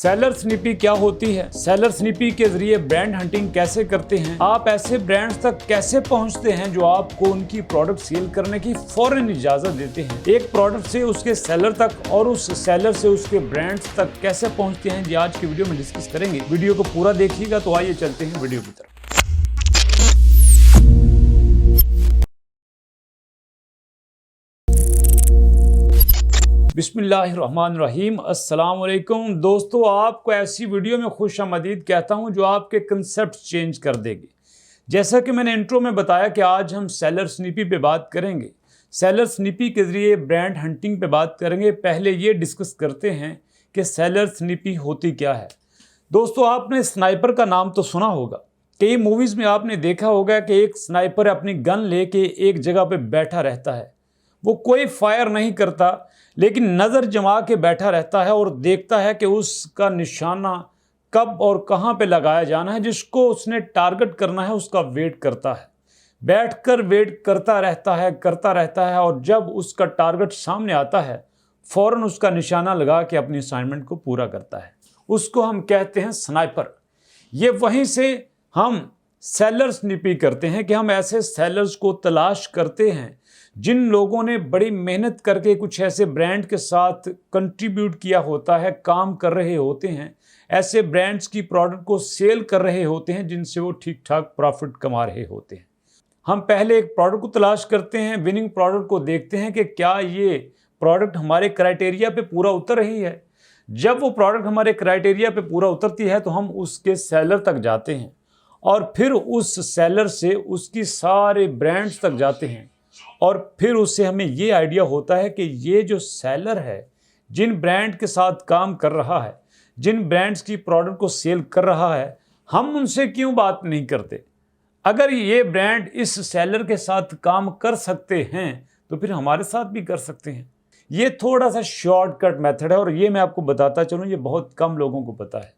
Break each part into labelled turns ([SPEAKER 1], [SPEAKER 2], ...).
[SPEAKER 1] Seller स्निपी क्या होती है? सेलर स्निपी के जरिए ब्रांड हंटिंग कैसे करते हैं? आप ऐसे ब्रांड्स तक कैसे पहुंचते हैं जो आपको उनकी प्रोडक्ट सेल करने की फौरन इजाजत देते हैं? एक प्रोडक्ट से उसके सेलर तक और उस सेलर से उसके ब्रांड्स तक कैसे पहुंचते हैं, ये आज की वीडियो में डिस्कस करेंगे। वीडियो को पूरा देखिएगा। तो आइए चलते हैं वीडियो की तरफ। बिस्मिल्लाहिर्रहमानिर्रहीम। अस्सलाम वालेकुम दोस्तों, आपको ऐसी वीडियो में खुशामदीद कहता हूं जो आपके कंसेप्ट चेंज कर देगी। जैसा कि मैंने इंट्रो में बताया कि आज हम सेलर स्निपी पे बात करेंगे। सेलर स्निपी के ज़रिए ब्रांड हंटिंग पे बात करेंगे। पहले ये डिस्कस करते हैं कि सेलर स्निपी होती क्या है। दोस्तों, आपने स्नाइपर का नाम तो सुना होगा। कई मूवीज़ में आपने देखा होगा कि एक स्नाइपर अपनी गन लेके एक जगह पे बैठा रहता है। वो कोई फायर नहीं करता, लेकिन नज़र जमा के बैठा रहता है और देखता है कि उसका निशाना कब और कहाँ पे लगाया जाना है। जिसको उसने टारगेट करना है उसका वेट करता है, बैठकर वेट करता रहता है और जब उसका टारगेट सामने आता है फ़ौरन उसका निशाना लगा के अपनी असाइनमेंट को पूरा करता है। उसको हम कहते हैं स्नाइपर। ये वहीं से हम सेलर स्निपी करते हैं कि हम ऐसे सेलर्स को तलाश करते हैं जिन लोगों ने बड़ी मेहनत करके कुछ ऐसे ब्रांड के साथ कंट्रीब्यूट किया होता है, काम कर रहे होते हैं, ऐसे ब्रांड्स की प्रोडक्ट को सेल कर रहे होते हैं जिनसे वो ठीक ठाक प्रॉफिट कमा रहे होते हैं। हम पहले एक प्रोडक्ट को तलाश करते हैं, विनिंग प्रोडक्ट को देखते हैं कि क्या ये प्रोडक्ट हमारे क्राइटेरिया पे पूरा उतर रही है। जब वो प्रोडक्ट हमारे क्राइटेरिया पे पूरा उतरती है तो हम उसके सेलर तक जाते हैं और फिर उस सेलर से उसकी सारे ब्रांड्स तक जाते हैं और फिर उससे हमें ये आइडिया होता है कि ये जो सेलर है, जिन ब्रांड के साथ काम कर रहा है, जिन ब्रांड्स की प्रोडक्ट को सेल कर रहा है, हम उनसे क्यों बात नहीं करते। अगर ये ब्रांड इस सेलर के साथ काम कर सकते हैं तो फिर हमारे साथ भी कर सकते हैं। ये थोड़ा सा शॉर्टकट मेथड है और ये मैं आपको बताता चलूँ, ये बहुत कम लोगों को पता है।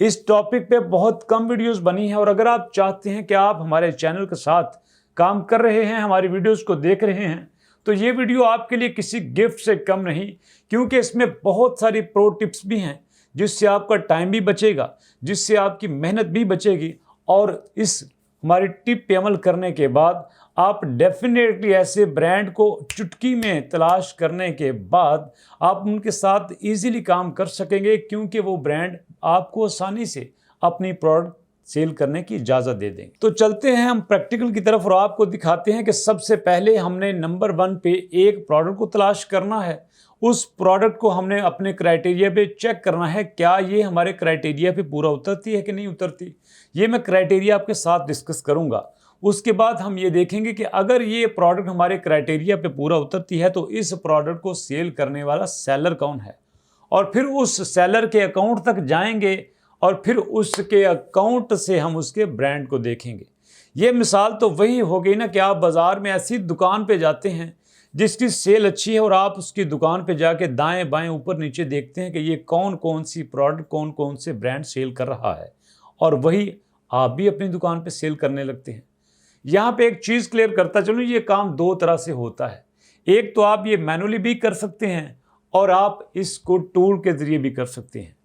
[SPEAKER 1] इस टॉपिक पे बहुत कम वीडियोस बनी हैं और अगर आप चाहते हैं कि आप हमारे चैनल के साथ काम कर रहे हैं, हमारी वीडियोस को देख रहे हैं, तो ये वीडियो आपके लिए किसी गिफ्ट से कम नहीं, क्योंकि इसमें बहुत सारी प्रो टिप्स भी हैं जिससे आपका टाइम भी बचेगा, जिससे आपकी मेहनत भी बचेगी। और इस हमारी टिप पे अमल करने के बाद आप डेफिनेटली ऐसे ब्रांड को चुटकी में तलाश करने के बाद आप उनके साथ ईजिली काम कर सकेंगे, क्योंकि वो ब्रांड आपको आसानी से अपनी प्रोडक्ट सेल करने की इजाज़त दे देंगे। तो चलते हैं हम प्रैक्टिकल की तरफ और आपको दिखाते हैं कि सबसे पहले हमने नंबर 1 पे एक प्रोडक्ट को तलाश करना है। उस प्रोडक्ट को हमने अपने क्राइटेरिया पे चेक करना है, क्या ये हमारे क्राइटेरिया पे पूरा उतरती है कि नहीं उतरती। ये मैं क्राइटेरिया आपके साथ डिस्कस करूँगा। उसके बाद हम ये देखेंगे कि अगर ये प्रोडक्ट हमारे क्राइटेरिया पे पूरा उतरती है तो इस प्रोडक्ट को सेल करने वाला सेलर कौन है, और फिर उस सेलर के अकाउंट तक जाएंगे और फिर उसके अकाउंट से हम उसके ब्रांड को देखेंगे। ये मिसाल तो वही हो गई ना कि आप बाज़ार में ऐसी दुकान पे जाते हैं जिसकी सेल अच्छी है और आप उसकी दुकान पे जाके दाएं बाएं ऊपर नीचे देखते हैं कि ये कौन कौन सी प्रोडक्ट, कौन कौन से ब्रांड सेल कर रहा है, और वही आप भी अपनी दुकान पे सेल करने लगते हैं। यहाँ पे एक चीज़ क्लियर करता चलूँ, ये काम दो तरह से होता है। एक तो आप ये मैनुअली भी कर सकते हैं और आप इसको टूल के ज़रिए भी कर सकते हैं।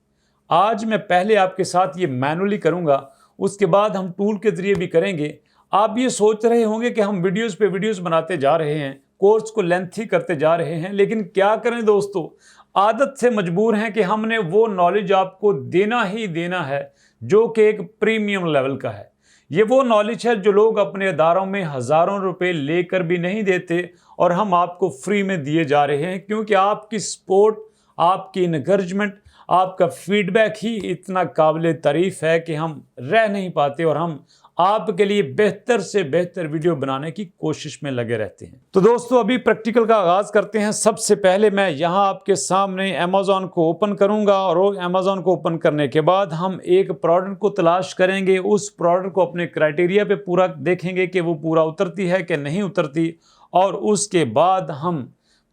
[SPEAKER 1] आज मैं पहले आपके साथ ये मैनुअली करूंगा, उसके बाद हम टूल के ज़रिए भी करेंगे। आप ये सोच रहे होंगे कि हम वीडियोस पे वीडियोस बनाते जा रहे हैं, कोर्स को लेंथी करते जा रहे हैं, लेकिन क्या करें दोस्तों, आदत से मजबूर हैं कि हमने वो नॉलेज आपको देना ही देना है जो कि एक प्रीमियम लेवल का है। ये वो नॉलेज है जो लोग अपने अदारों में हज़ारों रुपए लेकर भी नहीं देते और हम आपको फ्री में दिए जा रहे हैं, क्योंकि आपकी सपोर्ट, आपकी इनकरेजमेंट, आपका फीडबैक ही इतना काबिल तारीफ़ है कि हम रह नहीं पाते और हम आपके लिए बेहतर से बेहतर वीडियो बनाने की कोशिश में लगे रहते हैं। तो दोस्तों, अभी प्रैक्टिकल का आगाज़ करते हैं। सबसे पहले मैं यहाँ आपके सामने अमेज़ॉन को ओपन करूँगा और अमेज़ॉन को ओपन करने के बाद हम एक प्रोडक्ट को तलाश करेंगे। उस प्रोडक्ट को अपने क्राइटेरिया पे पूरा देखेंगे कि वो पूरा उतरती है कि नहीं उतरती, और उसके बाद हम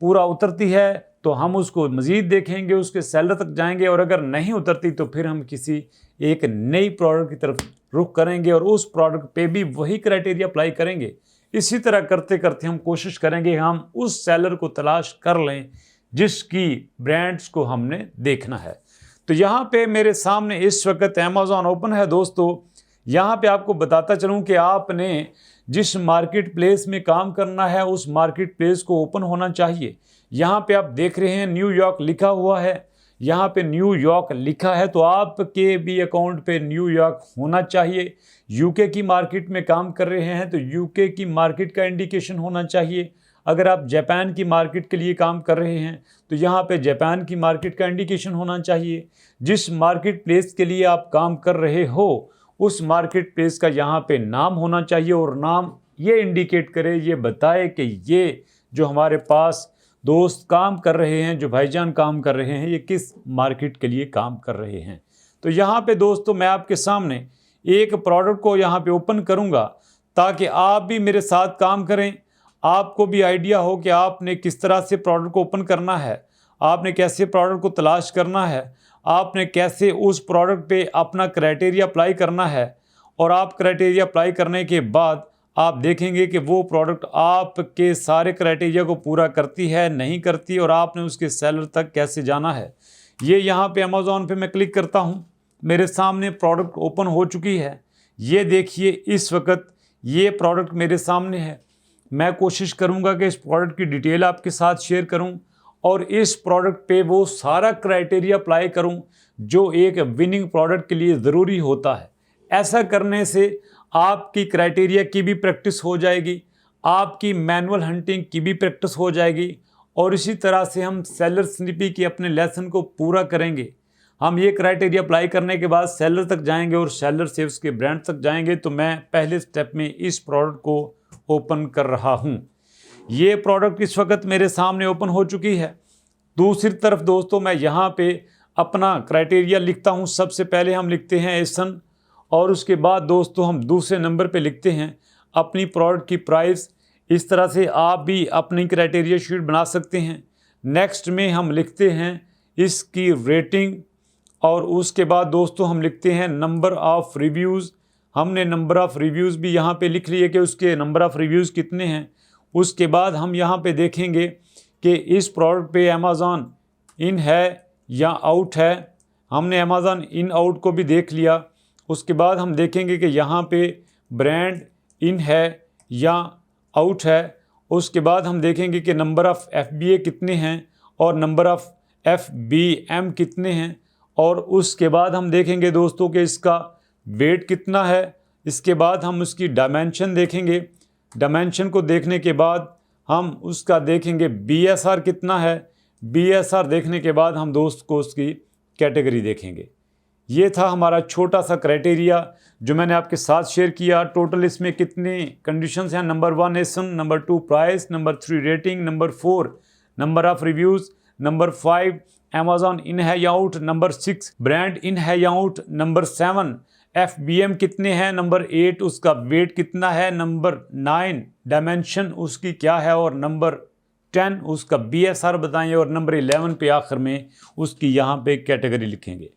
[SPEAKER 1] पूरा उतरती है तो हम उसको मज़ीद देखेंगे, उसके सेलर तक जाएंगे, और अगर नहीं उतरती तो फिर हम किसी एक नई प्रोडक्ट की तरफ रुख करेंगे और उस प्रोडक्ट पे भी वही क्राइटेरिया अप्लाई करेंगे। इसी तरह करते करते हम कोशिश करेंगे हम उस सेलर को तलाश कर लें जिसकी ब्रांड्स को हमने देखना है। तो यहाँ पे मेरे सामने इस वक्त अमेज़ॉन ओपन है दोस्तों। यहाँ पे आपको बताता चलूँ कि आपने जिस मार्केट प्लेस में काम करना है उस मार्केट प्लेस को ओपन होना चाहिए। यहाँ पे आप देख रहे हैं न्यूयॉर्क लिखा हुआ है, यहाँ पे न्यूयॉर्क लिखा है, तो आपके भी अकाउंट पे न्यूयॉर्क होना चाहिए। यूके की मार्केट में काम कर रहे हैं तो यूके की मार्केट का इंडिकेशन होना चाहिए। अगर आप जापान की मार्केट के लिए काम कर रहे हैं तो यहाँ पे जापान की मार्केट का इंडिकेशन होना चाहिए। जिस मार्केट प्लेस के लिए आप काम कर रहे हो उस मार्केट प्लेस का यहाँ पे नाम होना चाहिए, और नाम ये इंडिकेट करे, ये बताए कि ये जो हमारे पास दोस्त काम कर रहे हैं, जो भाईजान काम कर रहे हैं, ये किस मार्केट के लिए काम कर रहे हैं। तो यहाँ पे दोस्तों मैं आपके सामने एक प्रोडक्ट को यहाँ पे ओपन करूँगा ताकि आप भी मेरे साथ काम करें, आपको भी आइडिया हो कि आपने किस तरह से प्रोडक्ट को ओपन करना है, आपने कैसे प्रोडक्ट को तलाश करना है, आपने कैसे उस प्रोडक्ट पे अपना क्राइटेरिया अप्लाई करना है, और आप क्राइटेरिया अप्लाई करने के बाद आप देखेंगे कि वो प्रोडक्ट आपके सारे क्राइटेरिया को पूरा करती है नहीं करती, और आपने उसके सेलर तक कैसे जाना है। ये यहाँ पे अमेज़ॉन पे मैं क्लिक करता हूँ, मेरे सामने प्रोडक्ट ओपन हो चुकी है। ये देखिए इस वक्त ये प्रोडक्ट मेरे सामने है। मैं कोशिश करूँगा कि इस प्रोडक्ट की डिटेल आपके साथ शेयर करूँ और इस प्रोडक्ट पे वो सारा क्राइटेरिया अप्लाई करूं जो एक विनिंग प्रोडक्ट के लिए ज़रूरी होता है। ऐसा करने से आपकी क्राइटेरिया की भी प्रैक्टिस हो जाएगी, आपकी मैनुअल हंटिंग की भी प्रैक्टिस हो जाएगी, और इसी तरह से हम सेलर स्निपी के अपने लेसन को पूरा करेंगे। हम ये क्राइटेरिया अप्लाई करने के बाद सेलर तक जाएंगे और सेलर से उसके ब्रांड तक जाएंगे। तो मैं पहले स्टेप में इस प्रोडक्ट को ओपन कर रहा हूँ। ये प्रोडक्ट इस वक्त मेरे सामने ओपन हो चुकी है। दूसरी तरफ दोस्तों मैं यहाँ पे अपना क्राइटेरिया लिखता हूँ। सबसे पहले हम लिखते हैं एसन, और उसके बाद दोस्तों हम दूसरे नंबर पे लिखते हैं अपनी प्रोडक्ट की प्राइस। इस तरह से आप भी अपनी क्राइटेरिया शीट बना सकते हैं। नेक्स्ट में हम लिखते हैं इसकी रेटिंग, और उसके बाद दोस्तों हम लिखते हैं नंबर ऑफ़ रिव्यूज़। हमने नंबर ऑफ़ रिव्यूज़ भी यहाँ पे लिख लिए कि उसके नंबर ऑफ़ रिव्यूज़ कितने हैं। उसके बाद हम यहाँ पे देखेंगे कि इस प्रोडक्ट पे अमेज़ॉन इन है या आउट है। हमने अमेज़ॉन इन आउट को भी देख लिया। उसके बाद हम देखेंगे कि यहाँ पे ब्रांड इन है या आउट है। उसके बाद हम देखेंगे कि नंबर ऑफ़ FBA कितने हैं और नंबर ऑफ़ FBM कितने हैं, और उसके बाद हम देखेंगे दोस्तों कि इसका वेट कितना है। इसके बाद हम उसकी डायमेंशन देखेंगे। डायमेंशन को देखने के बाद हम उसका देखेंगे BSR कितना है। BSR देखने के बाद हम दोस्त को उसकी कैटेगरी देखेंगे। ये था हमारा छोटा सा क्राइटेरिया जो मैंने आपके साथ शेयर किया। टोटल इसमें कितने कंडीशंस हैं? Number 1 ASIN, number 2 price, number 3 rating, number 4 number of reviews, number 5 Amazon in है या आउट, नंबर 6 ब्रांड इन है या आउट, नंबर 7 FBM कितने हैं, नंबर 8 उसका वेट कितना है, नंबर 9 डायमेंशन उसकी क्या है, और नंबर 10 उसका BSR बताएं, और नंबर 11 पे आखिर में उसकी यहाँ पे कैटेगरी लिखेंगे।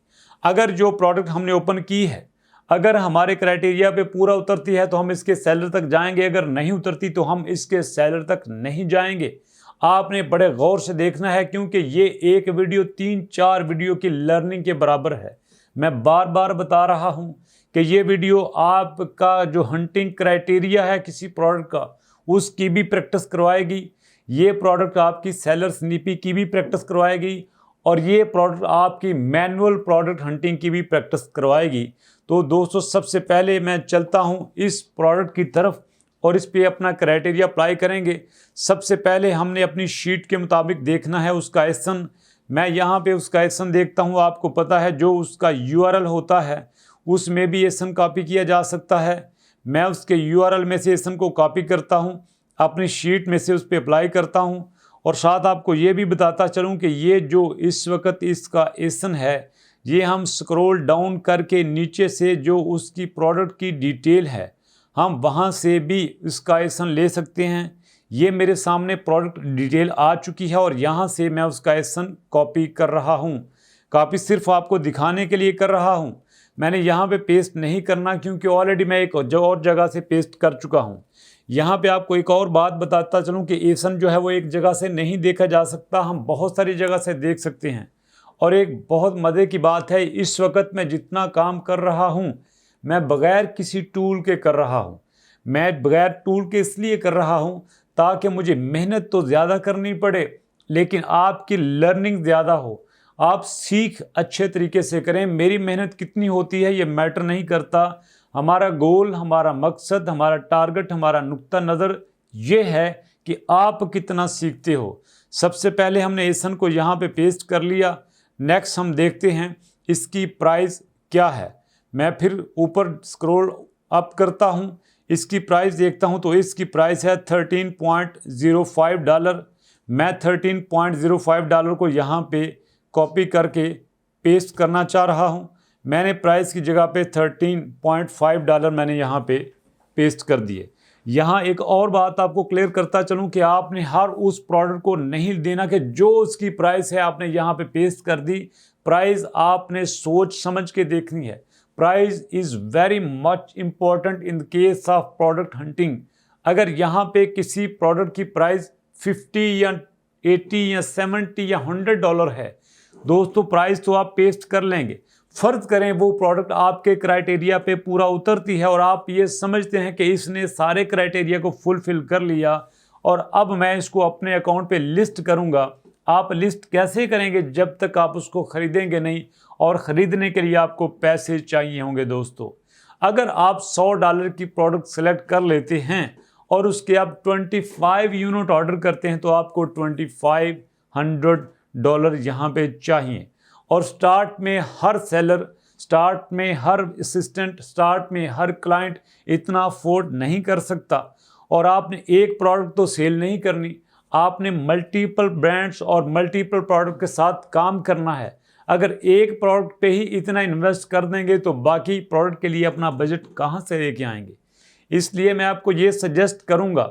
[SPEAKER 1] अगर जो प्रोडक्ट हमने ओपन की है अगर हमारे क्राइटेरिया पे पूरा उतरती है तो हम इसके सेलर तक जाएंगे, अगर नहीं उतरती तो हम इसके सेलर तक नहीं जाएंगे। आपने बड़े गौर से देखना है क्योंकि ये एक वीडियो 3-4 वीडियो की लर्निंग के बराबर है। मैं बार बार बता रहा हूँ कि ये वीडियो आपका जो हंटिंग क्राइटेरिया है किसी प्रोडक्ट का उसकी भी प्रैक्टिस करवाएगी। ये प्रोडक्ट आपकी सेलर स्निपी की भी प्रैक्टिस करवाएगी, और ये प्रोडक्ट आपकी मैनुअल प्रोडक्ट हंटिंग की भी प्रैक्टिस करवाएगी। तो दोस्तों सबसे पहले मैं चलता हूँ इस प्रोडक्ट की तरफ और इस पे अपना क्राइटेरिया अप्लाई करेंगे। सबसे पहले हमने अपनी शीट के मुताबिक देखना है उसका एसन। मैं यहाँ पे उसका एसन देखता हूँ। आपको पता है जो उसका URL होता है उसमें भी एसन कॉपी किया जा सकता है। मैं उसके URL में से एसन को कॉपी करता हूँ, अपनी शीट में से उस पर अप्लाई करता हूँ, और साथ आपको ये भी बताता चलूँ कि ये जो इस वक्त इसका एसन है ये हम स्क्रॉल डाउन करके नीचे से जो उसकी प्रोडक्ट की डिटेल है हम वहाँ से भी इसका एसन ले सकते हैं। ये मेरे सामने प्रोडक्ट डिटेल आ चुकी है और यहाँ से मैं उसका एसन कॉपी कर रहा हूँ। कॉपी सिर्फ आपको दिखाने के लिए कर रहा हूँ, मैंने यहाँ पे पेस्ट नहीं करना क्योंकि ऑलरेडी मैं एक और जगह से पेस्ट कर चुका हूँ। यहाँ पे आपको एक और बात बताता चलूँ कि एसन जो है वो एक जगह से नहीं देखा जा सकता, हम बहुत सारी जगह से देख सकते हैं। और एक बहुत मज़े की बात है, इस वक्त मैं जितना काम कर रहा हूँ मैं बग़ैर किसी टूल के कर रहा हूँ। मैं बग़ैर टूल के इसलिए कर रहा हूँ ताकि मुझे मेहनत तो ज़्यादा करनी पड़े लेकिन आपकी लर्निंग ज़्यादा हो, आप सीख अच्छे तरीके से करें। मेरी मेहनत कितनी होती है ये मैटर नहीं करता, हमारा गोल, हमारा मकसद, हमारा टारगेट, हमारा नुक्ता नज़र ये है कि आप कितना सीखते हो। सबसे पहले हमने एसन को यहाँ पे पेस्ट कर लिया। नेक्स्ट हम देखते हैं इसकी प्राइस क्या है। मैं फिर ऊपर स्क्रॉल अप करता हूँ, इसकी प्राइस देखता हूँ तो इसकी प्राइस है $13.05। मैं $13.05 को यहाँ पे कॉपी करके पेस्ट करना चाह रहा हूँ। मैंने प्राइस की जगह पे $13.5 मैंने यहाँ पे पेस्ट कर दिए। यहाँ एक और बात आपको क्लियर करता चलूँ कि आपने हर उस प्रोडक्ट को नहीं देना कि जो उसकी प्राइस है आपने यहाँ पे पेस्ट कर दी। प्राइस आपने सोच समझ के देखनी है। Price is very much important in case of product hunting. अगर यहाँ पे किसी प्रोडक्ट की प्राइस 50 या 80 या 70 या $100 है दोस्तों, प्राइस तो आप पेस्ट कर लेंगे। फ़र्ज करें वो प्रोडक्ट आपके क्राइटेरिया पे पूरा उतरती है और आप ये समझते हैं कि इसने सारे क्राइटेरिया को फुलफ़िल कर लिया और अब मैं इसको अपने अकाउंट पे लिस्ट करूँगा। आप लिस्ट कैसे करेंगे जब तक आप उसको ख़रीदेंगे नहीं, और ख़रीदने के लिए आपको पैसे चाहिए होंगे। दोस्तों अगर आप $100 की प्रोडक्ट सेलेक्ट कर लेते हैं और उसके आप 25 यूनिट ऑर्डर करते हैं तो आपको $2500 यहाँ पे चाहिए। और स्टार्ट में हर सेलर, स्टार्ट में हर असिस्टेंट, स्टार्ट में हर क्लाइंट इतना अफोर्ड नहीं कर सकता। और आपने एक प्रोडक्ट तो सेल नहीं करनी, आपने मल्टीपल ब्रांड्स और मल्टीपल प्रोडक्ट के साथ काम करना है। अगर एक प्रोडक्ट पे ही इतना इन्वेस्ट कर देंगे तो बाकी प्रोडक्ट के लिए अपना बजट कहाँ से लेके आएंगे। इसलिए मैं आपको ये सजेस्ट करूँगा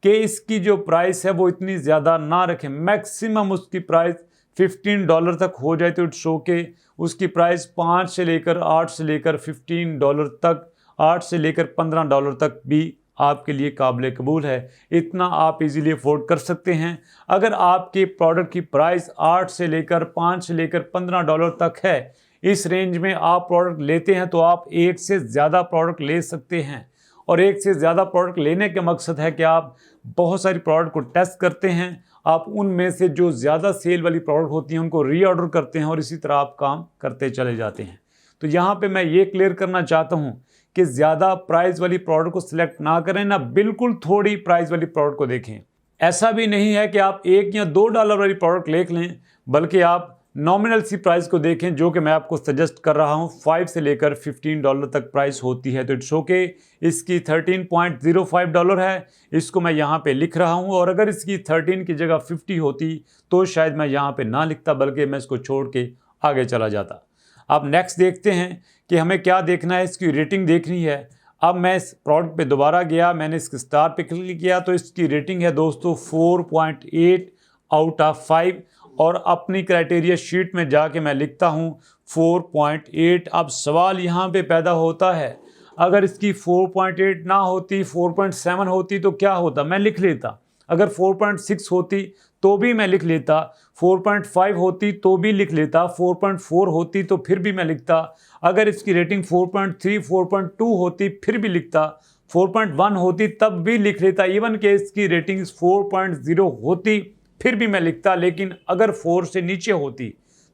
[SPEAKER 1] कि इसकी जो प्राइस है वो इतनी ज़्यादा ना रखें। मैक्सिमम उसकी प्राइस $15 तक हो जाए तो इट्स ओके। उसकी प्राइस 5 से लेकर 8 से लेकर $15 तक, 8 से लेकर $15 तक भी आपके लिए काबिल कबूल है। इतना आप इजीली अफोर्ड कर सकते हैं। अगर आपके प्रोडक्ट की प्राइस 8 से लेकर 5 से लेकर $15 तक है, इस रेंज में आप प्रोडक्ट लेते हैं तो आप एक से ज़्यादा प्रोडक्ट ले सकते हैं। और एक से ज़्यादा प्रोडक्ट लेने का मकसद है कि आप बहुत सारी प्रोडक्ट को टेस्ट करते हैं, आप उनमें से जो ज़्यादा सेल वाली प्रोडक्ट होती हैं उनको रीऑर्डर करते हैं और इसी तरह आप काम करते चले जाते हैं। तो यहाँ पे मैं ये क्लियर करना चाहता हूँ कि ज़्यादा प्राइस वाली प्रोडक्ट को सिलेक्ट ना करें, ना बिल्कुल थोड़ी प्राइस वाली प्रोडक्ट को देखें। ऐसा भी नहीं है कि आप $1 या $2 वाली प्रोडक्ट ले लें, बल्कि आप नॉमिनल सी प्राइस को देखें जो कि मैं आपको सजेस्ट कर रहा हूँ। 5 से लेकर $15 तक प्राइस होती है तो इट्स ओके। इसकी $13.05 है, इसको मैं यहाँ पे लिख रहा हूँ। और अगर इसकी 13 की जगह 50 होती तो शायद मैं यहाँ पे ना लिखता, बल्कि मैं इसको छोड़ के आगे चला जाता। अब नेक्स्ट देखते हैं कि हमें क्या देखना है, इसकी रेटिंग देखनी है। अब मैं इस प्रोडक्ट पे दोबारा गया, मैंने इसके स्टार पे क्लिक किया तो इसकी रेटिंग है दोस्तों 4.8 आउट ऑफ 5। और अपनी क्राइटेरिया शीट में जाके मैं लिखता हूँ 4.8। अब सवाल यहाँ पे पैदा होता है, अगर इसकी 4.8 ना होती, 4.7 होती तो क्या होता, मैं लिख लेता। अगर 4.6 होती तो भी मैं लिख लेता, 4.5 होती तो भी लिख लेता, 4.4 होती तो फिर भी मैं लिखता। अगर इसकी रेटिंग 4.3, 4.2 होती फिर भी लिखता, 4.1 होती तब भी लिख लेता। इवन कि इसकी रेटिंग 4.0 होती फिर भी मैं लिखता। लेकिन अगर 4 से नीचे होती,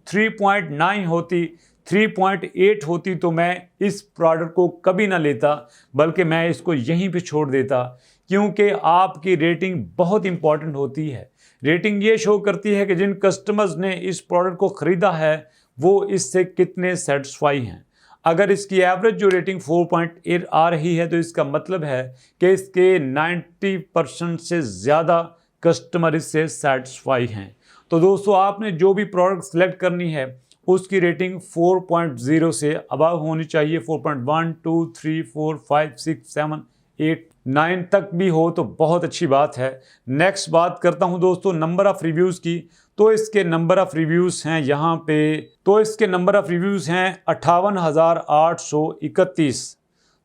[SPEAKER 1] 3.9 होती, 3.8 होती तो मैं इस प्रोडक्ट को कभी ना लेता, बल्कि मैं इसको यहीं पे छोड़ देता। क्योंकि आपकी रेटिंग बहुत इंपॉर्टेंट होती है। रेटिंग ये शो करती है कि जिन कस्टमर्स ने इस प्रोडक्ट को ख़रीदा है वो इससे कितने सेटिस्फाई हैं। अगर इसकी एवरेज जो रेटिंग 4.8 आ रही है तो इसका मतलब है कि इसके 90% से ज़्यादा कस्टमर इससे सेटिस्फाई हैं। तो दोस्तों आपने जो भी प्रोडक्ट सेलेक्ट करनी है उसकी रेटिंग 4.0 से अबव होनी चाहिए। 4.1, 2, 3, 4, 5, 6, 7, 8, 9 तक भी हो तो बहुत अच्छी बात है। नेक्स्ट बात करता हूं दोस्तों नंबर ऑफ़ रिव्यूज़ की। तो इसके नंबर ऑफ़ रिव्यूज़ हैं यहाँ पे, तो इसके नंबर ऑफ़ रिव्यूज़ हैं 58,831।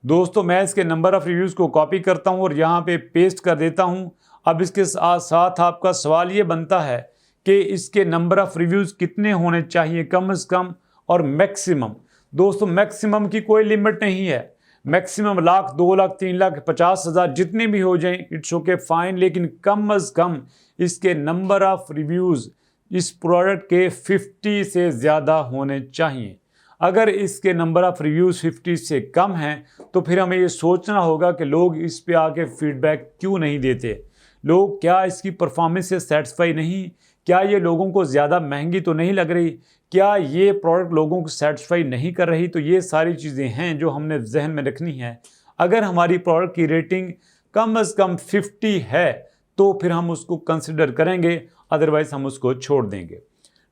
[SPEAKER 1] दोस्तों मैं इसके नंबर ऑफ़ रिव्यूज़ को कॉपी करता हूँ और यहाँ पे पेस्ट कर देता हूँ। अब इसके साथ साथ आपका सवाल ये बनता है कि इसके नंबर ऑफ़ रिव्यूज़ कितने होने चाहिए कम से कम और मैक्सिमम। दोस्तों मैक्सिमम की कोई लिमिट नहीं है, मैक्सिमम 1,00,000, 2,00,000, 3,00,000, 50,000 जितने भी हो जाएं, इट्स ओके फाइन, लेकिन कम से कम इसके नंबर ऑफ़ रिव्यूज़ इस प्रोडक्ट के 50 से ज़्यादा होने चाहिए। अगर इसके नंबर ऑफ़ रिव्यूज़ 50 से कम हैं तो फिर हमें ये सोचना होगा कि लोग इस पे आके फीडबैक क्यों नहीं देते। लोग क्या इसकी परफॉर्मेंस से सेटिस्फाई नहीं, क्या ये लोगों को ज़्यादा महंगी तो नहीं लग रही, क्या ये प्रोडक्ट लोगों को सेटिस्फाई नहीं कर रही। तो ये सारी चीज़ें हैं जो हमने जहन में रखनी है। अगर हमारी प्रोडक्ट की रेटिंग कम से कम 50 है तो फिर हम उसको कंसिडर करेंगे, अदरवाइज़ हम उसको छोड़ देंगे।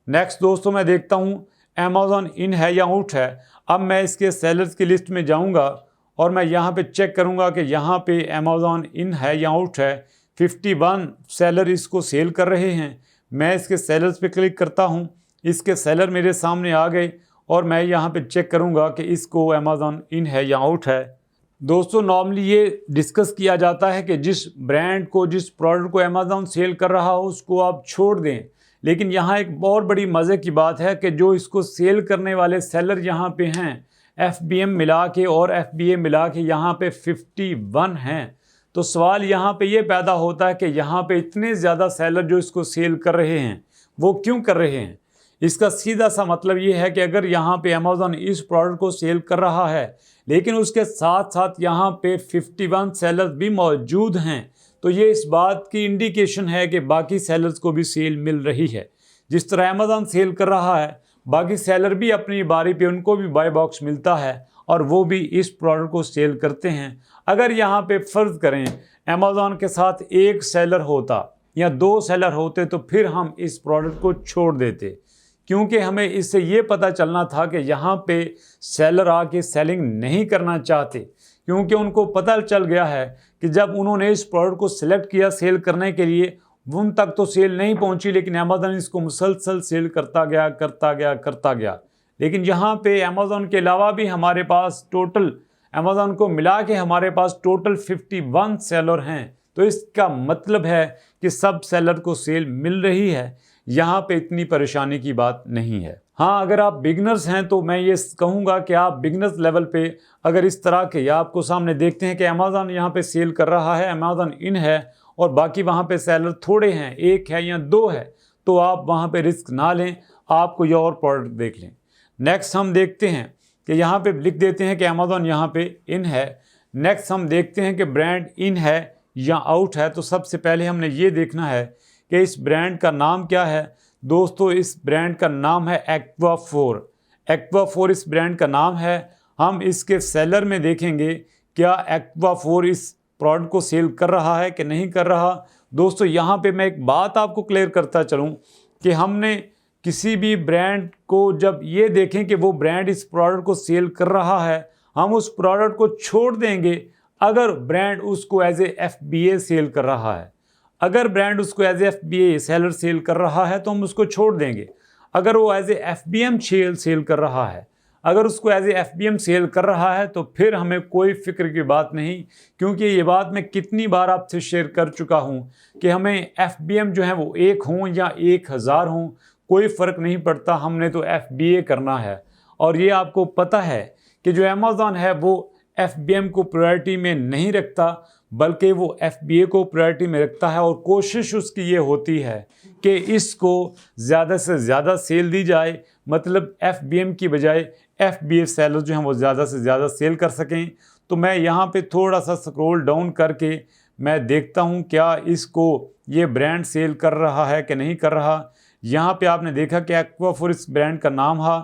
[SPEAKER 1] नेक्स्ट दोस्तों मैं देखता हूँ अमेज़ॉन इन है या आउट है। अब मैं इसके सेलर्स की लिस्ट में जाऊँगा और मैं यहाँ पे चेक करूँगा कि यहाँ पे अमेज़ॉन इन है या आउट है। 51 सेलर इसको सेल कर रहे हैं। मैं इसके सेलर्स पे क्लिक करता हूँ, इसके सेलर मेरे सामने आ गए और मैं यहाँ पे चेक करूँगा कि इसको अमेज़ॉन इन है या आउट है। दोस्तों नॉर्मली ये डिस्कस किया जाता है कि जिस ब्रांड को, जिस प्रोडक्ट को अमेज़ॉन सेल कर रहा हो उसको आप छोड़ दें, लेकिन यहाँ एक बहुत बड़ी मज़े की बात है कि जो इसको सेल करने वाले सेलर यहाँ पे हैं FBM मिला के और FBA मिला के यहाँ पे 51 हैं। तो सवाल यहाँ पे ये पैदा होता है कि यहाँ पे इतने ज़्यादा सेलर जो इसको सेल कर रहे हैं वो क्यों कर रहे हैं। इसका सीधा सा मतलब ये है कि अगर यहाँ पे अमेज़ॉन इस प्रोडक्ट को सेल कर रहा है लेकिन उसके साथ साथ यहाँ पे 51 सेलर्स भी मौजूद हैं, तो ये इस बात की इंडिकेशन है कि बाकी सेलर्स को भी सेल मिल रही है। जिस तरह अमेज़ॉन सेल कर रहा है बाकी सेलर भी अपनी बारी पे उनको भी बाय बॉक्स मिलता है और वो भी इस प्रोडक्ट को सेल करते हैं। अगर यहाँ पे फ़र्ज़ करें अमेज़ॉन के साथ एक सेलर होता या 2 सेलर होते तो फिर हम इस प्रोडक्ट को छोड़ देते, क्योंकि हमें इससे ये पता चलना था कि यहाँ पे सेलर आके सेलिंग नहीं करना चाहते, क्योंकि उनको पता चल गया है कि जब उन्होंने इस प्रोडक्ट को सिलेक्ट किया सेल करने के लिए उन तक तो सेल नहीं पहुँची, लेकिन अमेज़ॉन इसको मुसलसल सेल करता गया। लेकिन यहाँ पे अमेज़ॉन के अलावा भी हमारे पास टोटल, अमेज़ॉन को मिला के हमारे पास टोटल 51 सेलर हैं। तो इसका मतलब है कि सब सेलर को सेल मिल रही है, यहाँ पे इतनी परेशानी की बात नहीं है। हाँ, अगर आप बिगनर्स हैं तो मैं ये कहूँगा कि आप बिगनर्स लेवल पे अगर इस तरह के या आपको सामने देखते हैं कि अमेज़ॉन यहाँ पे सेल कर रहा है, अमेज़ॉन इन है और बाकी वहाँ पे सेलर थोड़े हैं, 1 है या 2 है, तो आप वहाँ पे रिस्क ना लें, आप कोई और प्रोडक्ट देख लें। नेक्स्ट हम देखते हैं कि यहाँ पे लिख देते हैं कि अमेज़ॉन यहाँ पे इन है। नेक्स्ट हम देखते हैं कि ब्रांड इन है या आउट है। तो सबसे पहले हमने ये देखना है कि इस ब्रांड का नाम क्या है। दोस्तों इस ब्रांड का नाम है एक्वा4। एक्वा4 इस ब्रांड का नाम है। हम इसके सेलर में देखेंगे क्या एक्वा4 इस प्रोडक्ट को सेल कर रहा है कि नहीं कर रहा। दोस्तों यहाँ पे मैं एक बात आपको क्लियर करता चलूँ कि हमने किसी भी ब्रांड को जब ये देखें कि वो ब्रांड इस प्रोडक्ट को सेल कर रहा है, हम उस प्रोडक्ट को छोड़ देंगे अगर ब्रांड उसको एज ए FBA सेल कर रहा है। अगर ब्रांड उसको as a FBA seller sale कर रहा है तो हम उसको छोड़ देंगे। अगर वो एज ए FBM सेल कर रहा है, अगर उसको एज ए FBM सेल कर रहा है तो फिर हमें कोई फिक्र की बात नहीं, क्योंकि ये बात मैं कितनी बार आपसे शेयर कर चुका हूँ कि हमें FBM जो है वो 1 हों या 1000 हों, कोई फ़र्क नहीं पड़ता, हमने तो FBA करना है। और ये आपको पता है कि जो अमेज़ॉन है वो FBM को प्रायोरिटी में नहीं रखता, बल्कि वो FBA को प्रायोरिटी में रखता है और कोशिश उसकी ये होती है कि इसको ज़्यादा से ज़्यादा सेल दी जाए, मतलब FBM की बजाय FBA सेलर जो हैं वो ज़्यादा से ज़्यादा सेल कर सकें। तो मैं यहाँ पे थोड़ा सा स्क्रॉल डाउन करके मैं देखता हूँ क्या इसको ये ब्रांड सेल कर रहा है कि नहीं कर रहा। यहाँ पे आपने देखा कि एक्वा4 इस ब्रांड का नाम है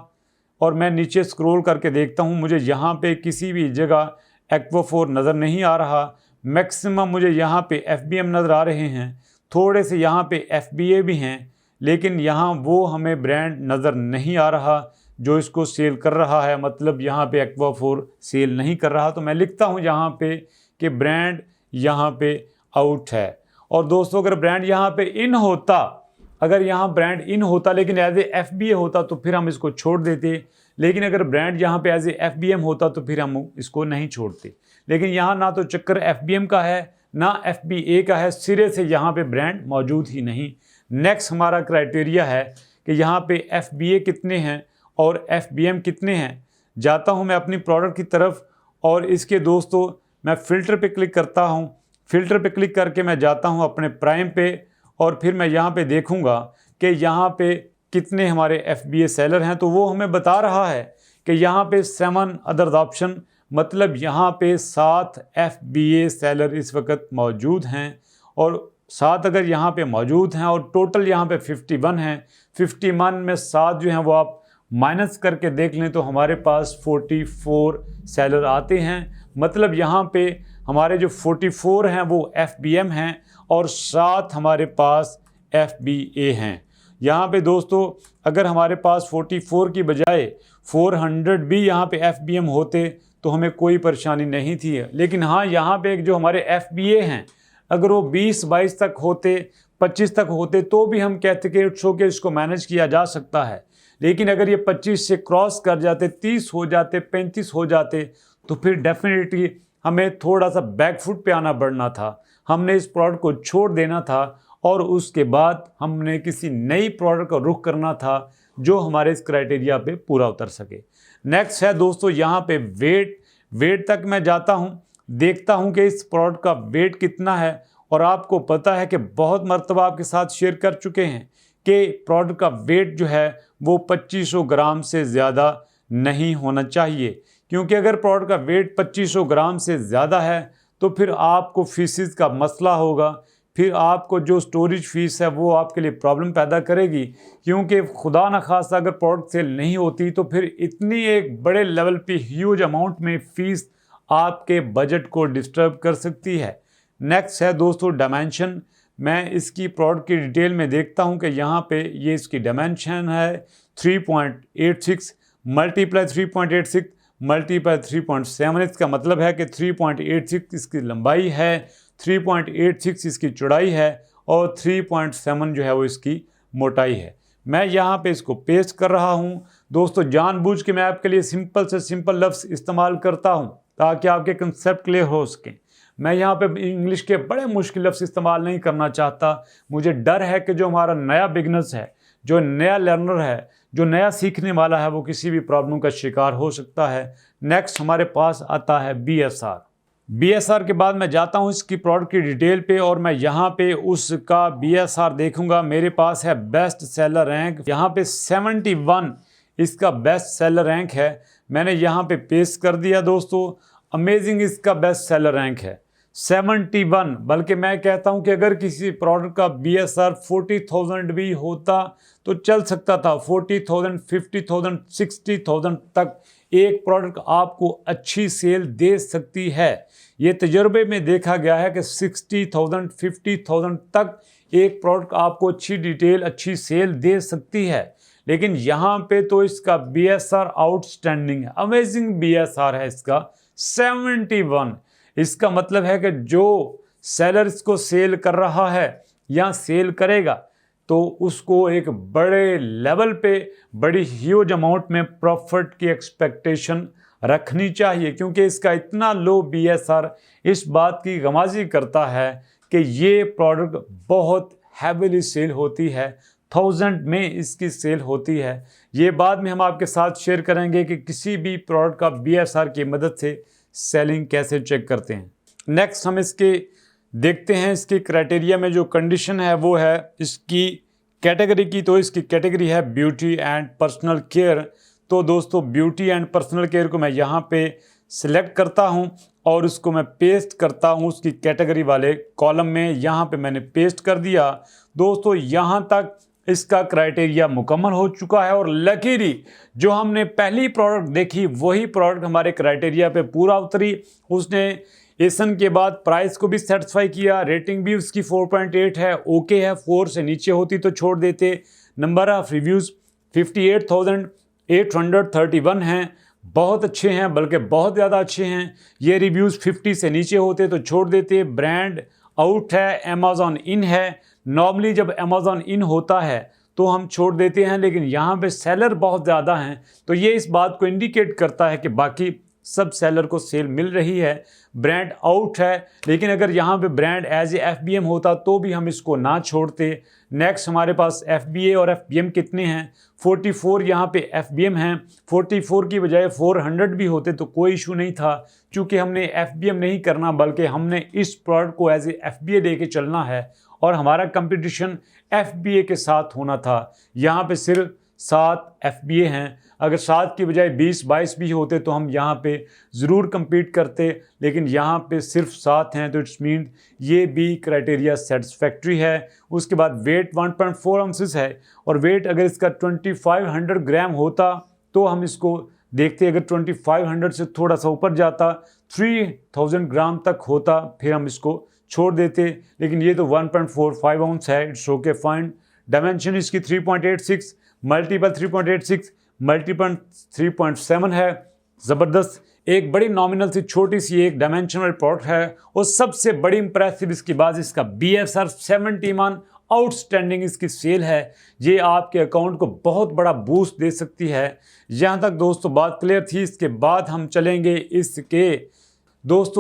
[SPEAKER 1] और मैं नीचे स्क्रॉल करके देखता हूँ, मुझे यहाँ पे किसी भी जगह एक्वा4 नज़र नहीं आ रहा। मैक्सिमम मुझे यहाँ पे FBM नज़र आ रहे हैं, थोड़े से यहाँ पे FBA भी हैं, लेकिन यहाँ वो हमें ब्रांड नज़र नहीं आ रहा जो इसको सेल कर रहा है, मतलब यहाँ पे एक्वा4 सेल नहीं कर रहा। तो मैं लिखता हूँ यहाँ पे कि ब्रांड यहाँ पे आउट है। और दोस्तों अगर ब्रांड यहाँ पे इन होता, अगर यहाँ ब्रांड इन होता लेकिन एज ए FBA होता तो फिर हम इसको छोड़ देते, लेकिन अगर ब्रांड यहाँ पे एज ए FBM होता तो फिर हम इसको नहीं छोड़ते। लेकिन यहाँ ना तो चक्कर FBM का है ना FBA का है, सिरे से यहाँ पे ब्रांड मौजूद ही नहीं। नेक्स्ट हमारा क्राइटेरिया है कि यहाँ पे FBA कितने हैं और FBM कितने हैं। जाता हूँ मैं अपनी प्रोडक्ट की तरफ और इसके दोस्तों मैं फ़िल्टर पे क्लिक करता हूँ। फ़िल्टर पे क्लिक करके मैं जाता हूँ अपने प्राइम पे और फिर मैं यहाँ पे देखूँगा कि यहाँ पे कितने हमारे FBA सेलर हैं। तो वो हमें बता रहा है कि यहाँ पे 7 अदर ऑप्शन, मतलब यहाँ पे 7 FBA सेलर इस वक्त मौजूद हैं। और 7 अगर यहाँ पे मौजूद हैं और टोटल यहाँ पे 51 हैं, 51 में 7 जो हैं वो आप माइनस करके देख लें तो हमारे पास 44 सेलर आते हैं। मतलब यहाँ पे हमारे जो 44 हैं वो FBM हैं और 7 हमारे पास FBA हैं। यहाँ पे दोस्तों अगर हमारे पास 44 की बजाय 400 भी यहाँ पे FBM होते तो हमें कोई परेशानी नहीं थी। लेकिन हाँ, यहाँ पे एक जो हमारे FBA हैं अगर वो 20-22 तक होते, 25 तक होते तो भी हम कहते कि इट्स ओके, इसको मैनेज किया जा सकता है। लेकिन अगर ये 25 से क्रॉस कर जाते, 30 हो जाते, 35 हो जाते तो फिर डेफिनेटली हमें थोड़ा सा बैकफुट पे आना पड़ना था। हमने इस प्रोडक्ट को छोड़ देना था और उसके बाद हमने किसी नई प्रोडक्ट का रुख करना था जो हमारे इस क्राइटेरिया पे पूरा उतर सके। नेक्स्ट है दोस्तों यहाँ पे वेट तक मैं जाता हूँ, देखता हूँ कि इस प्रोडक्ट का वेट कितना है। और आपको पता है कि बहुत मर्तबा आपके साथ शेयर कर चुके हैं कि प्रोडक्ट का वेट जो है वो 2500 ग्राम से ज़्यादा नहीं होना चाहिए, क्योंकि अगर प्रोडक्ट का वेट 2500 ग्राम से ज़्यादा है तो फिर आपको फीसिस का मसला होगा। फिर आपको जो स्टोरेज फ़ीस है वो आपके लिए प्रॉब्लम पैदा करेगी, क्योंकि खुदा न खास्ता अगर प्रोडक्ट सेल नहीं होती तो फिर इतनी एक बड़े लेवल पे ह्यूज अमाउंट में फ़ीस आपके बजट को डिस्टर्ब कर सकती है। नेक्स्ट है दोस्तों डायमेंशन। मैं इसकी प्रोडक्ट की डिटेल में देखता हूं कि यहाँ पे ये इसकी डायमेंशन है 3.86 मल्टीप्लाई 3.86 मल्टीप्लाई 3.7। इसका मतलब है कि 3.86 इसकी लंबाई है, 3.86 इसकी चौड़ाई है और 3.7 जो है वो इसकी मोटाई है। मैं यहाँ पे इसको पेस्ट कर रहा हूँ। दोस्तों जानबूझ के मैं आपके लिए सिंपल से सिंपल लफ्ज़ इस्तेमाल करता हूँ ताकि आपके कंसेप्ट क्लियर हो सकें। मैं यहाँ पे इंग्लिश के बड़े मुश्किल लफ्ज़ इस्तेमाल नहीं करना चाहता। मुझे डर है कि जो हमारा नया बिगनर्स है, जो नया लर्नर है, जो नया सीखने वाला है, वो किसी भी प्रॉब्लम का शिकार हो सकता है। नेक्स्ट हमारे पास आता है BSR के बाद मैं जाता हूँ इसकी प्रोडक्ट की डिटेल पे और मैं यहाँ पे उसका BSR देखूँगा। मेरे पास है बेस्ट सेलर रैंक, यहाँ पे 71 इसका बेस्ट सेलर रैंक है। मैंने यहाँ पे पेस्ट कर दिया दोस्तों। अमेजिंग इसका बेस्ट सेलर रैंक है 71। बल्कि मैं कहता हूँ कि अगर किसी प्रोडक्ट का BSR 40,000 भी होता तो चल सकता था। 40,000, 50,000, 60,000 तक एक प्रोडक्ट आपको अच्छी सेल दे सकती है। ये तजुर्बे में देखा गया है कि 60,000, 50,000 तक एक प्रोडक्ट आपको अच्छी डिटेल, अच्छी सेल दे सकती है। लेकिन यहाँ पे तो इसका BSR आउटस्टैंडिंग है, अमेजिंग BSR है इसका 71। इसका मतलब है कि जो सेलर इसको सेल कर रहा है या सेल करेगा तो उसको एक बड़े लेवल पे, बड़ी ह्यूज अमाउंट में प्रॉफिट की एक्सपेक्टेशन रखनी चाहिए, क्योंकि इसका इतना लो BSR इस बात की गमाजी करता है कि ये प्रोडक्ट बहुत हैवीली सेल होती है, 1000 में इसकी सेल होती है। ये बाद में हम आपके साथ शेयर करेंगे कि किसी भी प्रोडक्ट का BSR की मदद से सेलिंग कैसे चेक करते हैं। नेक्स्ट हम इसके देखते हैं, इसकी क्राइटेरिया में जो कंडीशन है वो है इसकी कैटेगरी की। तो इसकी कैटेगरी है ब्यूटी एंड पर्सनल केयर। तो दोस्तों ब्यूटी एंड पर्सनल केयर को मैं यहाँ पे सिलेक्ट करता हूँ और उसको मैं पेस्ट करता हूँ उसकी कैटेगरी वाले कॉलम में। यहाँ पे मैंने पेस्ट कर दिया। दोस्तों यहाँ तक इसका क्राइटेरिया मुकम्मल हो चुका है और लकीली जो हमने पहली प्रोडक्ट देखी वही प्रोडक्ट हमारे क्राइटेरिया पे पूरा उतरी। उसने एसन के बाद प्राइस को भी सेटिस्फाई किया, रेटिंग भी उसकी 4.8 है, ओके है। 4 से नीचे होती तो छोड़ देते। नंबर ऑफ़ रिव्यूज़ 58,831 हैं, बहुत अच्छे हैं, बल्कि बहुत ज़्यादा अच्छे हैं। ये रिव्यूज़ 50 से नीचे होते तो छोड़ देते। ब्रांड आउट है, अमेज़ॉन इन है। नॉर्मली जब अमेज़ॉन इन होता है तो हम छोड़ देते हैं, लेकिन यहाँ पे सेलर बहुत ज़्यादा हैं तो ये इस बात को इंडिकेट करता है कि बाकी सब सेलर को सेल मिल रही है, ब्रांड आउट है। लेकिन अगर यहाँ पे ब्रांड एज ए FBM होता तो भी हम इसको ना छोड़ते। नेक्स्ट हमारे पास FBA और FBM कितने हैं, 44 यहाँ पे FBM हैं। 44 की बजाय 400 भी होते तो कोई इशू नहीं था, क्योंकि हमने FBM नहीं करना बल्कि हमने इस प्रोडक्ट को एज ए FBA लेके चलना है और हमारा कंपटीशन FBA के साथ होना था। यहाँ पे सिर्फ 7 FBA हैं, अगर 7 की बजाय 20-22 भी होते तो हम यहाँ पे ज़रूर compete करते, लेकिन यहाँ पे सिर्फ 7 हैं, तो इट्स मीन ये भी क्राइटेरिया सेटिस्फैक्ट्री है। उसके बाद वेट 1.4 आउंसेस है और वेट अगर इसका 2500 ग्राम होता तो हम इसको देखते, अगर 2500 से थोड़ा सा ऊपर जाता 3000 ग्राम तक होता फिर हम इसको छोड़ देते, लेकिन ये तो 1.45 आउंस है, इट्स ओके फाइन। डायमेंशन इसकी 3.86 मल्टीपल 3.86 मल्टीपल 3.7 है, ज़बरदस्त। एक बड़ी नॉमिनल सी छोटी सी एक डायमेंशनल प्रोडक्ट है और सबसे बड़ी इंप्रेसिव इसकी बात इसका BSR 71 आउटस्टैंडिंग इसकी सेल है। ये आपके अकाउंट को बहुत बड़ा बूस्ट दे सकती है। यहाँ तक दोस्तों बात क्लियर थी। इसके बाद हम चलेंगे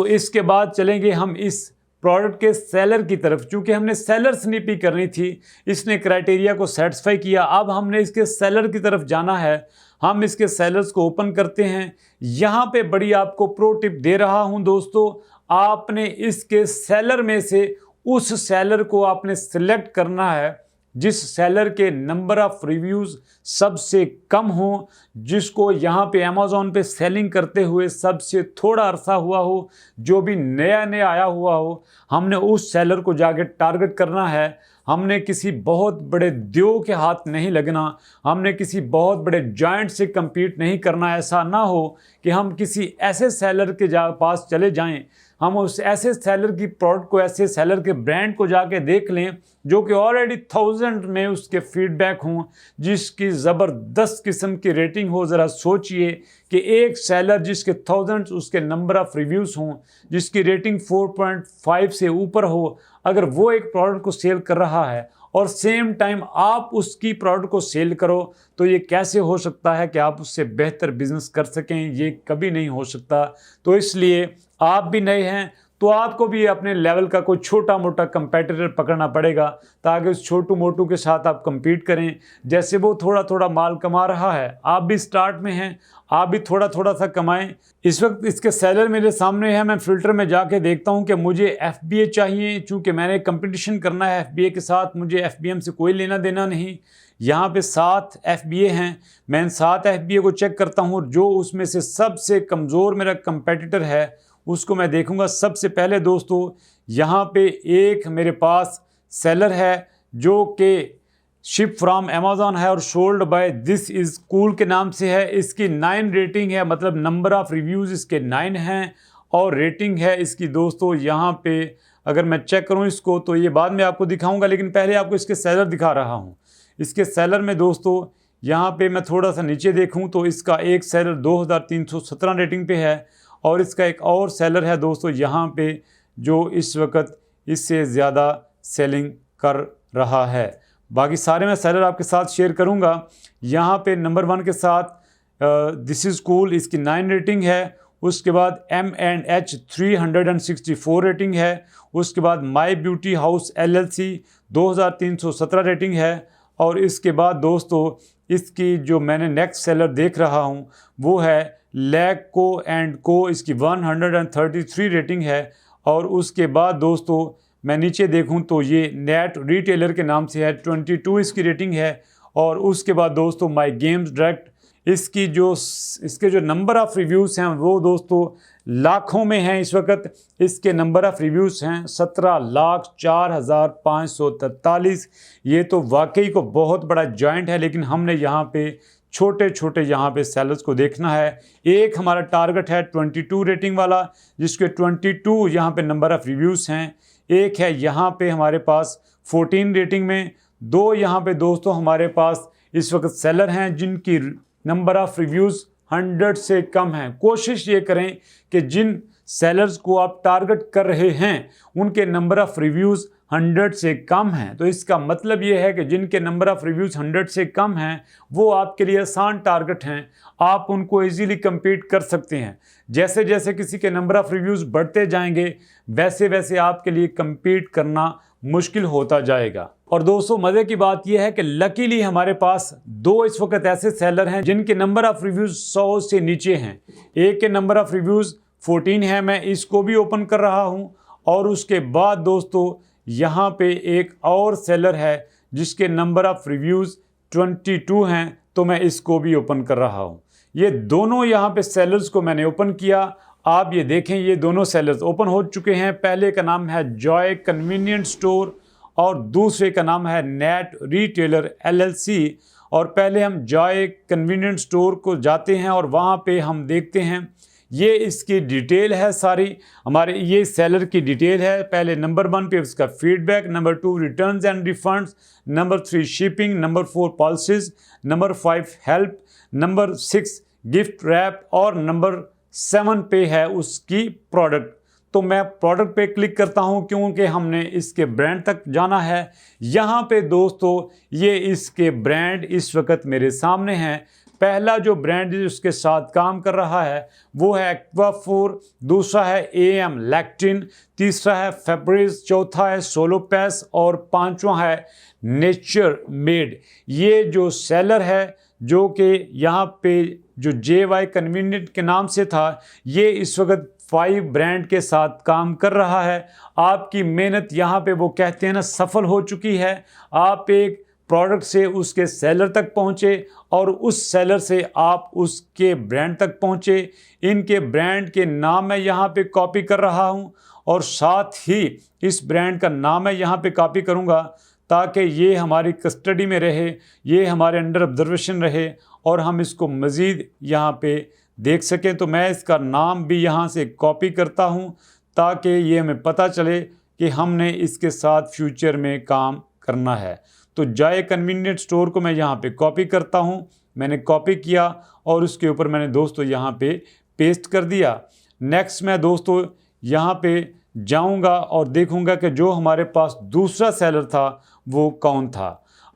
[SPEAKER 1] इसके बाद चलेंगे हम इस प्रोडक्ट के सेलर की तरफ, क्योंकि हमने सेलर स्निपिंग करनी थी। इसने क्राइटेरिया को सेटिस्फाई किया, अब हमने इसके सेलर की तरफ जाना है। हम इसके सेलर्स को ओपन करते हैं। यहाँ पे बड़ी आपको प्रो टिप दे रहा हूँ दोस्तों, आपने इसके सेलर में से उस सेलर को आपने सिलेक्ट करना है जिस सेलर के नंबर ऑफ रिव्यूज़ सबसे कम हो, जिसको यहाँ पे अमेज़ॉन पे सेलिंग करते हुए सबसे थोड़ा अरसा हुआ हो, जो भी नया नया आया हुआ हो। हमने उस सेलर को जाके टारगेट करना है। हमने किसी बहुत बड़े देव के हाथ नहीं लगना, हमने किसी बहुत बड़े जायंट से compete नहीं करना। ऐसा ना हो कि हम किसी ऐसे सेलर के पास चले जाएं, हम उस ऐसे सेलर की प्रोडक्ट को, ऐसे सेलर के ब्रांड को जाके देख लें जो कि ऑलरेडी 1000 में उसके फीडबैक हों, जिसकी ज़बरदस्त किस्म की रेटिंग हो। ज़रा सोचिए कि एक सेलर जिसके 1000 उसके नंबर ऑफ़ रिव्यूज़ हों, जिसकी रेटिंग 4.5 से ऊपर हो, अगर वो एक प्रोडक्ट को सेल कर रहा है और सेम टाइम आप उसकी प्रोडक्ट को सेल करो, तो ये कैसे हो सकता है कि आप उससे बेहतर बिजनेस कर सकें? ये कभी नहीं हो सकता। तो इसलिए आप भी नए हैं तो आपको भी अपने लेवल का कोई छोटा मोटा कंपेटिटर पकड़ना पड़ेगा, ताकि उस छोटू मोटू के साथ आप compete करें। जैसे वो थोड़ा थोड़ा माल कमा रहा है, आप भी स्टार्ट में हैं, आप भी थोड़ा थोड़ा सा कमाएं। इस वक्त इसके सेलर मेरे सामने है, मैं फ़िल्टर में जाके देखता हूं कि मुझे FBA चाहिए, चूँकि मैंने कंपटीशन करना है FBA के साथ, मुझे FBM से कोई लेना देना नहीं। यहाँ पे 7 FBA हैं, मैं इन 7 FBA को चेक करता हूँ, जो उसमें से सबसे कमज़ोर मेरा कंपेटिटर है उसको मैं देखूंगा। सबसे पहले दोस्तों यहाँ पे एक मेरे पास सेलर है जो कि शिप फ्रॉम अमेज़ॉन है और sold by this is cool के नाम से है। इसकी 9 रेटिंग है, मतलब नंबर ऑफ़ रिव्यूज़ इसके 9 हैं और रेटिंग है इसकी दोस्तों यहाँ पे अगर मैं चेक करूँ इसको तो ये बाद में आपको दिखाऊंगा, लेकिन पहले आपको इसके सेलर दिखा रहा हूँ। इसके सेलर में दोस्तों यहाँ पे मैं थोड़ा सा नीचे देखूँ तो इसका एक सेलर 2317 रेटिंग पे है और इसका एक और सेलर है दोस्तों यहाँ पे जो इस वक्त इससे ज़्यादा सेलिंग कर रहा है। बाकी सारे मैं सेलर आपके साथ शेयर करूँगा। यहाँ पे नंबर 1 के साथ दिस इज़ कूल, इसकी 9 रेटिंग है। उसके बाद M&H 364 रेटिंग है। उसके बाद my beauty house LLC 2317 rating है। और इसके बाद दोस्तों इसकी जो मैंने नेक्स्ट सेलर देख रहा हूँ वो है लैको एंड को, इसकी 133 रेटिंग है। और उसके बाद दोस्तों मैं नीचे देखूं तो ये नेट रिटेलर के नाम से है, 22 इसकी रेटिंग है। और उसके बाद दोस्तों माई गेम्स डायरेक्ट, इसके जो नंबर ऑफ़ रिव्यूज़ हैं वो दोस्तों लाखों में हैं इस वक्त। इसके नंबर ऑफ़ रिव्यूज़ हैं 17,04,543। ये तो वाकई को बहुत बड़ा जॉइंट है, लेकिन हमने यहाँ पे छोटे छोटे यहाँ पे सेलर्स को देखना है। एक हमारा टारगेट है 22 रेटिंग वाला, जिसके 22 यहाँ पे नंबर ऑफ़ रिव्यूज़ हैं। एक है यहाँ पे हमारे पास 14 रेटिंग में। 2 यहाँ पे दोस्तों हमारे पास इस वक्त सेलर हैं जिनकी नंबर ऑफ़ रिव्यूज़ 100 से कम हैं। कोशिश ये करें कि जिन सेलर्स को आप टारगेट कर रहे हैं उनके नंबर ऑफ रिव्यूज़ 100 से कम हैं, तो इसका मतलब ये है कि जिनके नंबर ऑफ रिव्यूज़ 100 से कम हैं वो आपके लिए आसान टारगेट हैं, आप उनको इजीली compete कर सकते हैं। जैसे जैसे किसी के नंबर ऑफ रिव्यूज़ बढ़ते जाएंगे वैसे वैसे आपके लिए compete करना मुश्किल होता जाएगा। और दोस्तों मज़े की बात यह है कि लकीली हमारे पास दो इस वक्त ऐसे सेलर हैं जिनके नंबर ऑफ रिव्यूज़ 100 से नीचे हैं। एक के नंबर ऑफ रिव्यूज़ 14 है, मैं इसको भी ओपन कर रहा हूं, और उसके बाद दोस्तों यहाँ पे एक और सेलर है जिसके नंबर ऑफ रिव्यूज़ 22 हैं, तो मैं इसको भी ओपन कर रहा हूँ। ये दोनों यहाँ पे सेलर्स को मैंने ओपन किया। आप ये देखें ये दोनों सेलर्स ओपन हो चुके हैं। पहले का नाम है जॉय कन्वीनियंट स्टोर और दूसरे का नाम है नेट रिटेलर LLC। और पहले हम जॉय कन्वीनियंट स्टोर को जाते हैं और वहाँ पे हम देखते हैं ये इसकी डिटेल है सारी, हमारे ये सेलर की डिटेल है। पहले नंबर 1 पे उसका feedback, number 2 returns and refunds, number 3 shipping, number 4 policies, number 5 help, number 6 gift wrap और नंबर 7 पे है उसकी प्रोडक्ट। तो मैं प्रोडक्ट पे क्लिक करता हूं क्योंकि हमने इसके ब्रांड तक जाना है। यहाँ पे दोस्तों ये इसके ब्रांड इस वक्त मेरे सामने हैं। पहला जो ब्रांड उसके साथ काम कर रहा है वो है एक्वाफोर, दूसरा है AM लैक्टिन, तीसरा है फेब्रिज, चौथा है सोलोपैस और पांचवा है नेचर मेड। ये जो सेलर है जो कि यहाँ पे जो JY कन्वीनियंट के नाम से था, ये इस वक्त 5 ब्रांड के साथ काम कर रहा है। आपकी मेहनत यहाँ पे वो कहते हैं ना सफल हो चुकी है। आप एक प्रोडक्ट से उसके सेलर तक पहुँचे और उस सेलर से आप उसके ब्रांड तक पहुँचे। इनके ब्रांड के नाम मैं यहाँ पे कॉपी कर रहा हूँ और साथ ही इस ब्रांड का नाम मैं यहाँ पे कॉपी करूँगा ताकि ये हमारी कस्टडी में रहे, ये हमारे अंडर ऑब्जर्वेशन रहे और हम इसको मज़ीद यहाँ पे देख सकें। तो मैं इसका नाम भी यहाँ से कॉपी करता हूँ ताकि ये हमें पता चले कि हमने इसके साथ फ्यूचर में काम करना है। तो जॉय कन्वीनियंट स्टोर को मैं यहाँ पे कॉपी करता हूँ, मैंने कॉपी किया और उसके ऊपर मैंने दोस्तों यहाँ पे पेस्ट कर दिया। नेक्स्ट मैं दोस्तों यहाँ पे जाऊँगा और देखूँगा कि जो हमारे पास दूसरा सेलर था वो कौन था।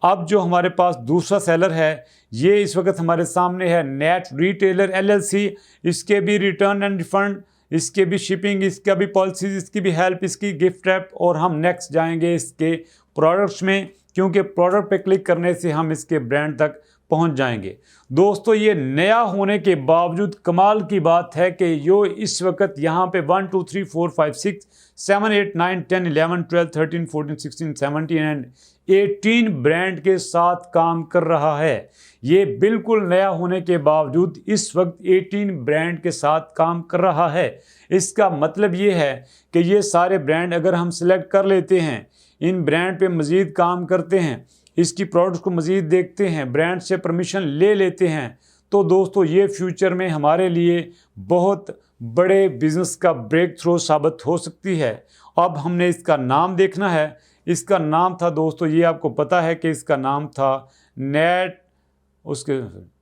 [SPEAKER 1] अब जो हमारे पास दूसरा सेलर है ये इस वक्त हमारे सामने है नेट रिटेलर LLC। इसके भी रिटर्न एंड रिफंड, इसके भी शिपिंग, इसका भी पॉलिसीज, इसकी भी हेल्प, इसकी गिफ्ट रैप। और हम नेक्स्ट जाएंगे इसके प्रोडक्ट्स में क्योंकि प्रोडक्ट पे क्लिक करने से हम इसके ब्रांड तक पहुंच जाएंगे। दोस्तों ये नया होने के बावजूद कमाल की बात है कि जो इस वक्त यहाँ पे 1 2 3 4 5 6 7 8 9 10 11 12 13 14 16 17 एंड 18 ब्रांड के साथ काम कर रहा है। ये बिल्कुल नया होने के बावजूद इस वक्त 18 ब्रांड के साथ काम कर रहा है। इसका मतलब ये है कि ये सारे ब्रांड अगर हम सिलेक्ट कर लेते हैं, इन ब्रांड पे मज़ीद काम करते हैं, इसकी प्रोडक्ट्स को मज़ीद देखते हैं, ब्रांड से परमिशन ले लेते हैं, तो दोस्तों ये फ्यूचर में हमारे लिए बहुत बड़े बिज़नेस का ब्रेक थ्रू साबित हो सकती है। अब हमने इसका नाम देखना है। इसका नाम था दोस्तों, ये आपको पता है कि इसका नाम था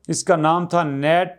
[SPEAKER 1] इसका नाम था नेट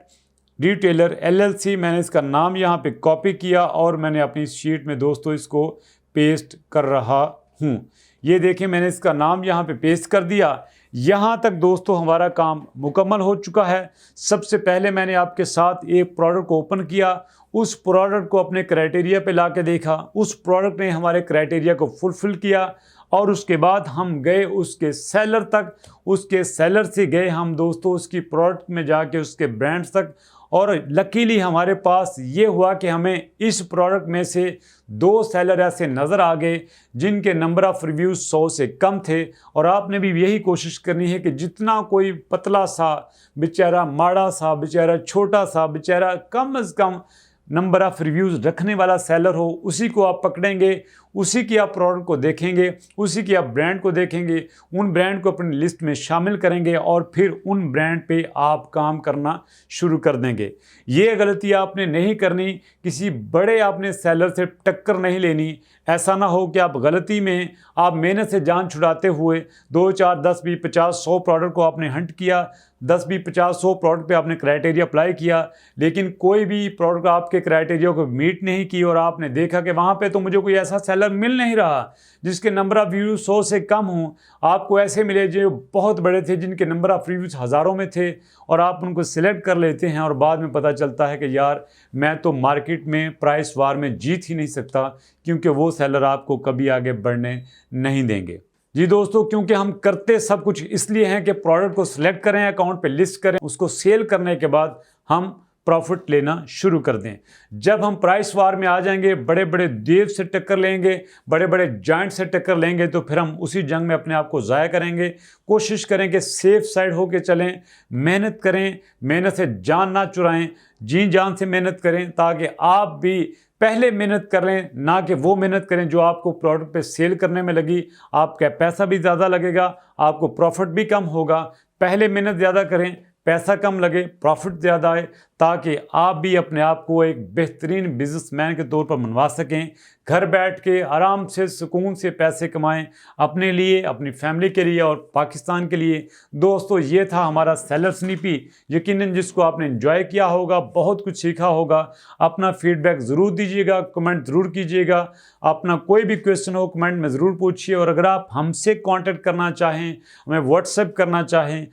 [SPEAKER 1] रिटेलर LLC। मैंने इसका नाम यहाँ पे कॉपी किया और मैंने अपनी शीट में दोस्तों इसको पेस्ट कर रहा हूँ। ये देखें मैंने इसका नाम यहाँ पे पेस्ट कर दिया। यहाँ तक दोस्तों हमारा काम मुकम्मल हो चुका है। सबसे पहले मैंने आपके साथ एक प्रोडक्ट को ओपन किया, उस प्रोडक्ट को अपने क्राइटेरिया पे ला के देखा, उस प्रोडक्ट ने हमारे क्राइटेरिया को फुलफ़िल किया और उसके बाद हम गए उसके सेलर तक, उसके सेलर से गए हम दोस्तों उसकी प्रोडक्ट में जाके उसके ब्रांड्स तक। और लकीली हमारे पास ये हुआ कि हमें इस प्रोडक्ट में से 2 सेलर ऐसे नज़र आ गए जिनके नंबर ऑफ़ रिव्यूज़ 100 से कम थे। और आपने भी यही कोशिश करनी है कि जितना कोई पतला सा बेचारा, माड़ा सा बेचारा, छोटा सा बेचारा, कम से कम नंबर ऑफ़ रिव्यूज़ रखने वाला सेलर हो, उसी को आप पकड़ेंगे, उसी की आप प्रोडक्ट को देखेंगे, उसी की आप ब्रांड को देखेंगे, उन ब्रांड को अपनी लिस्ट में शामिल करेंगे और फिर उन ब्रांड पे आप काम करना शुरू कर देंगे। ये गलती आपने नहीं करनी, किसी बड़े आपने सेलर से टक्कर नहीं लेनी। ऐसा ना हो कि आप गलती में आप मेहनत से जान छुड़ाते हुए 2, 4, 10, 20, 50, 100 प्रोडक्ट को आपने हंट किया, 10, 20, 50, 100 प्रोडक्ट पे आपने क्राइटेरिया अप्लाई किया, लेकिन कोई भी प्रोडक्ट आपके क्राइटेरिया को मीट नहीं की और आपने देखा कि वहाँ पे तो मुझे कोई ऐसा सेलर मिल नहीं रहा जिसके नंबर ऑफ़ व्यूज़ 100 से कम हों। आपको ऐसे मिले जो बहुत बड़े थे, जिनके नंबर ऑफ़ रिव्यूज़ हज़ारों में थे, और आप उनको सिलेक्ट कर लेते हैं और बाद में पता चलता है कि यार मैं तो मार्केट में प्राइस वार में जीत ही नहीं सकता, क्योंकि वो सेलर आपको कभी आगे बढ़ने नहीं देंगे। जी दोस्तों, क्योंकि हम करते सब कुछ इसलिए हैं कि प्रोडक्ट को सिलेक्ट करें, अकाउंट पे लिस्ट करें, उसको सेल करने के बाद हम प्रॉफिट लेना शुरू कर दें। जब हम प्राइस वार में आ जाएंगे, बड़े बड़े देव से टक्कर लेंगे, बड़े बड़े जायंट से टक्कर लेंगे, तो फिर हम उसी जंग में अपने आप को ज़ाया करेंगे। कोशिश करें कि सेफ साइड होके चलें, मेहनत करें, मेहनत से जान ना चुराएं, जी जान से मेहनत करें, ताकि आप भी पहले मेहनत कर लें, ना कि वो मेहनत करें जो आपको प्रोडक्ट पे सेल करने में लगी। आपका पैसा भी ज़्यादा लगेगा, आपको प्रॉफिट भी कम होगा। पहले मेहनत ज़्यादा करें, पैसा कम लगे, प्रॉफिट ज़्यादा आए, ताकि आप भी अपने आप को एक बेहतरीन बिजनेसमैन के तौर पर मनवा सकें। घर बैठ के आराम से सुकून से पैसे कमाएं, अपने लिए, अपनी फैमिली के लिए और पाकिस्तान के लिए। दोस्तों, ये था हमारा सेलर स्नीपी। यकीनन जिसको आपने एंजॉय किया होगा, बहुत कुछ सीखा होगा। अपना फीडबैक ज़रूर दीजिएगा, कमेंट ज़रूर कीजिएगा। अपना कोई भी क्वेश्चन हो कमेंट में ज़रूर पूछिए, और अगर आप हमसे कांटेक्ट करना चाहें, हमें व्हाट्सएप करना चाहें,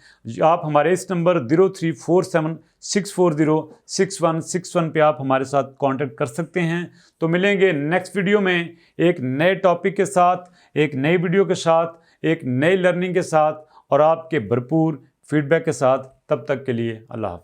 [SPEAKER 1] आप हमारे इस नंबर 034764061661 पे आप हमारे साथ कांटेक्ट कर सकते हैं। तो मिलेंगे नेक्स्ट वीडियो में एक नए टॉपिक के साथ, एक नई वीडियो के साथ, एक नई लर्निंग के साथ और आपके भरपूर फीडबैक के साथ। तब तक के लिए अल्लाह हाफ़िज़।